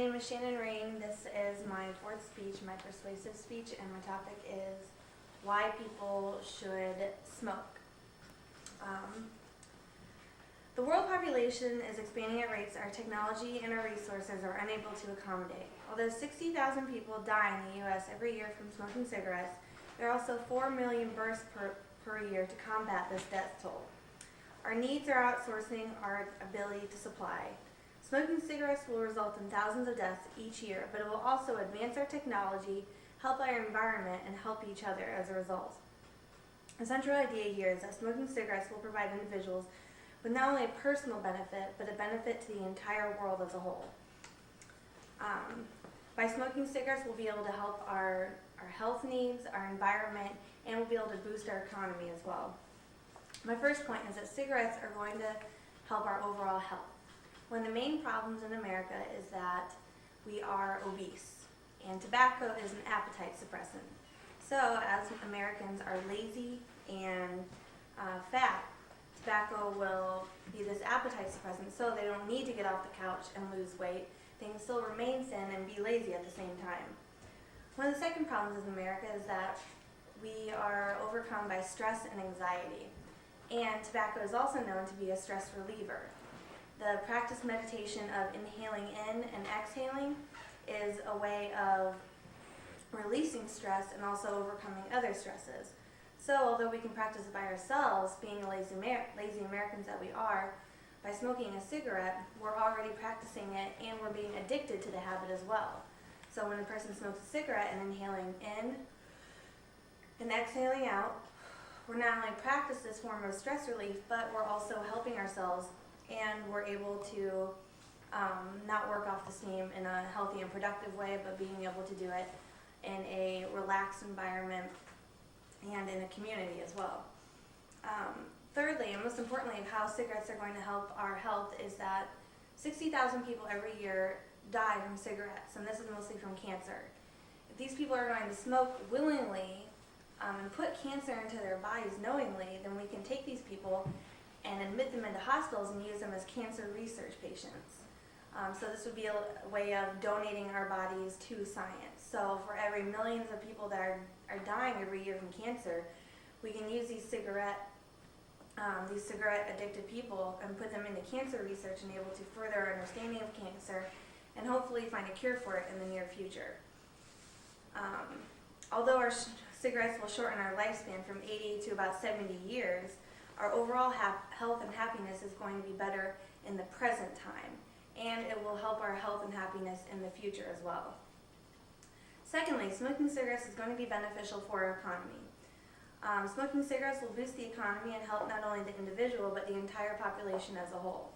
name is Shannon Rain. This is my fourth speech, my persuasive speech, and my topic is why people should smoke. The world population is expanding at rates our technology and our resources are unable to accommodate. Although 60,000 people die in the U.S. every year from smoking cigarettes, there are also 4 million births per year to combat this death toll. Our needs are outsourcing our ability to supply. Smoking cigarettes will result in thousands of deaths each year, but it will also advance our technology, help our environment, and help each other as a result. The central idea here is that smoking cigarettes will provide individuals with not only a personal benefit, but a benefit to the entire world as a whole. By smoking cigarettes, we'll be able to help our health needs, our environment, and we'll be able to boost our economy as well. My first point is that cigarettes are going to help our overall health. One of the main problems in America is that we are obese, and tobacco is an appetite suppressant. So as Americans are lazy and fat, tobacco will be this appetite suppressant, so they don't need to get off the couch and lose weight. They can still remain thin and be lazy at the same time. One of the second problems in America is that we are overcome by stress and anxiety. And tobacco is also known to be a stress reliever. The practice meditation of inhaling in and exhaling is a way of releasing stress and also overcoming other stresses. So although we can practice it by ourselves, being lazy Americans that we are, by smoking a cigarette, we're already practicing it and we're being addicted to the habit as well. So when a person smokes a cigarette and inhaling in and exhaling out, we're not only practice this form of stress relief, but we're also helping ourselves, and we're able to not work off the steam in a healthy and productive way, but being able to do it in a relaxed environment and in a community as well. Thirdly, and most importantly, of how cigarettes are going to help our health is that 60,000 people every year die from cigarettes, and this is mostly from cancer. If these people are going to smoke willingly and put cancer into their bodies knowingly, then we can take these people and admit them into hospitals and use them as cancer research patients. So this would be a way of donating our bodies to science. So for every millions of people that are dying every year from cancer, we can use these cigarette addicted people and put them into cancer research and able to further our understanding of cancer and hopefully find a cure for it in the near future. Although our cigarettes will shorten our lifespan from 80 to about 70 years, our overall health and happiness is going to be better in the present time, and it will help our health and happiness in the future as well. Secondly, smoking cigarettes is going to be beneficial for our economy. Smoking cigarettes will boost the economy and help not only the individual, but the entire population as a whole.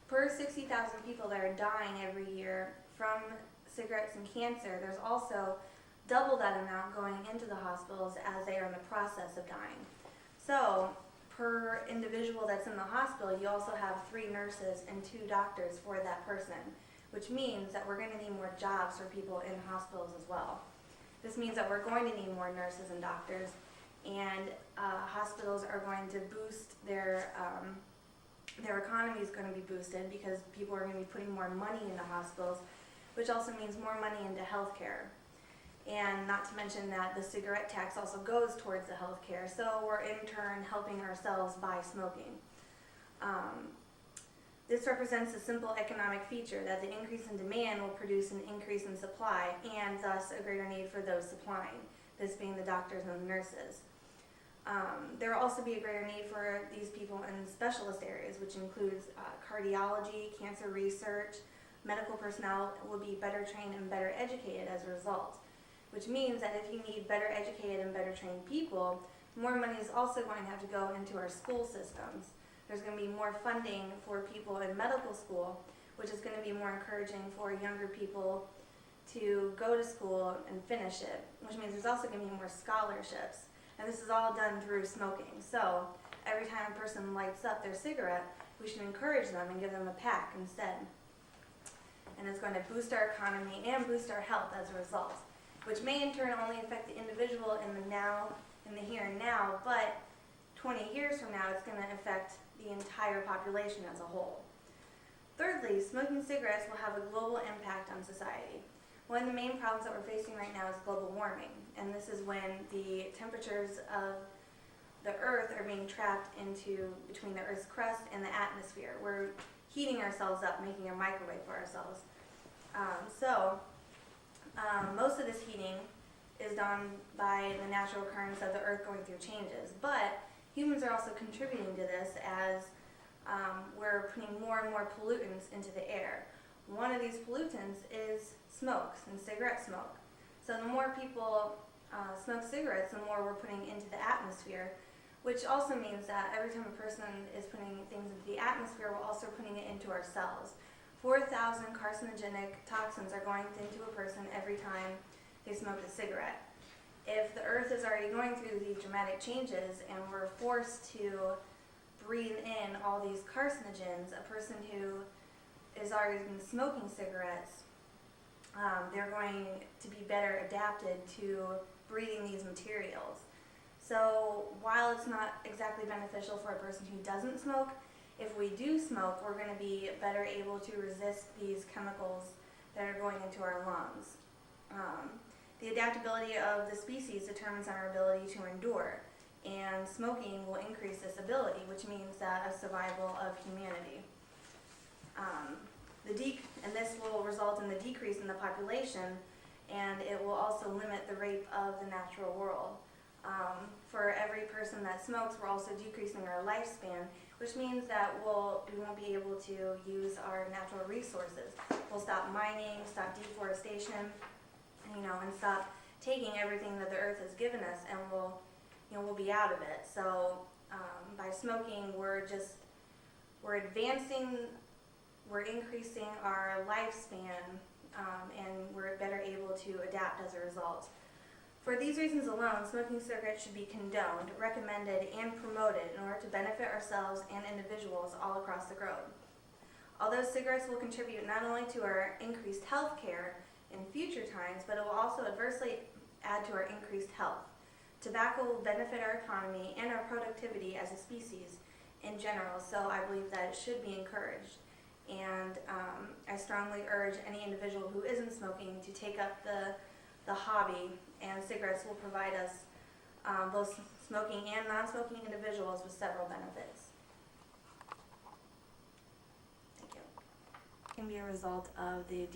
Per 60,000 people that are dying every year from cigarettes and cancer, there's also double that amount going into the hospitals as they are in the process of dying. So, per individual that's in the hospital, you also have 3 nurses and 2 doctors for that person, which means that we're going to need more jobs for people in hospitals as well. This means that we're going to need more nurses and doctors, and hospitals are going to boost their economy is going to be boosted because people are going to be putting more money into hospitals, which also means more money into healthcare. And not to mention that the cigarette tax also goes towards the healthcare, so we're in turn helping ourselves by smoking. This represents a simple economic feature that the increase in demand will produce an increase in supply and thus a greater need for those supplying, this being the doctors and the nurses. There will also be a greater need for these people in specialist areas, which includes cardiology, cancer research. Medical personnel will be better trained and better educated as a result, which means that if you need better educated and better trained people, more money is also going to have to go into our school systems. There's going to be more funding for people in medical school, which is going to be more encouraging for younger people to go to school and finish it, which means there's also going to be more scholarships. And this is all done through smoking. So every time a person lights up their cigarette, we should encourage them and give them a pack instead. And it's going to boost our economy and boost our health as a result, which may in turn only affect the individual in the here and now, but 20 years from now it's going to affect the entire population as a whole. Thirdly, smoking cigarettes will have a global impact on society. One of the main problems that we're facing right now is global warming, and this is when the temperatures of the Earth are being trapped into between the Earth's crust and the atmosphere. We're heating ourselves up, making a microwave for ourselves. Most of this heating is done by the natural occurrence of the Earth going through changes, but humans are also contributing to this as we're putting more and more pollutants into the air. One of these pollutants is smoke and cigarette smoke. So the more people smoke cigarettes, the more we're putting into the atmosphere, which also means that every time a person is putting things into the atmosphere, we're also putting it into our cells. 4,000 carcinogenic toxins are going into a person every time they smoke a cigarette. If the Earth is already going through these dramatic changes and we're forced to breathe in all these carcinogens, a person who has already been smoking cigarettes, they're going to be better adapted to breathing these materials. So while it's not exactly beneficial for a person who doesn't smoke, if we do smoke, we're going to be better able to resist these chemicals that are going into our lungs. The adaptability of the species determines our ability to endure, and smoking will increase this ability, which means that a survival of humanity. And this will result in the decrease in the population, and it will also limit the rate of the natural world. For every person that smokes, we're also decreasing our lifespan, which means that we won't be able to use our natural resources. We'll stop mining, stop deforestation, and stop taking everything that the earth has given us, and we'll be out of it. So by smoking, we're increasing our lifespan, and we're better able to adapt as a result. For these reasons alone, smoking cigarettes should be condoned, recommended, and promoted in order to benefit ourselves and individuals all across the globe. Although cigarettes will contribute not only to our increased health care in future times, but it will also adversely add to our increased health. Tobacco will benefit our economy and our productivity as a species in general, so I believe that it should be encouraged. And I strongly urge any individual who isn't smoking to take up the hobby, and cigarettes will provide us, both smoking and non-smoking individuals, with several benefits. Thank you. It can be a result of the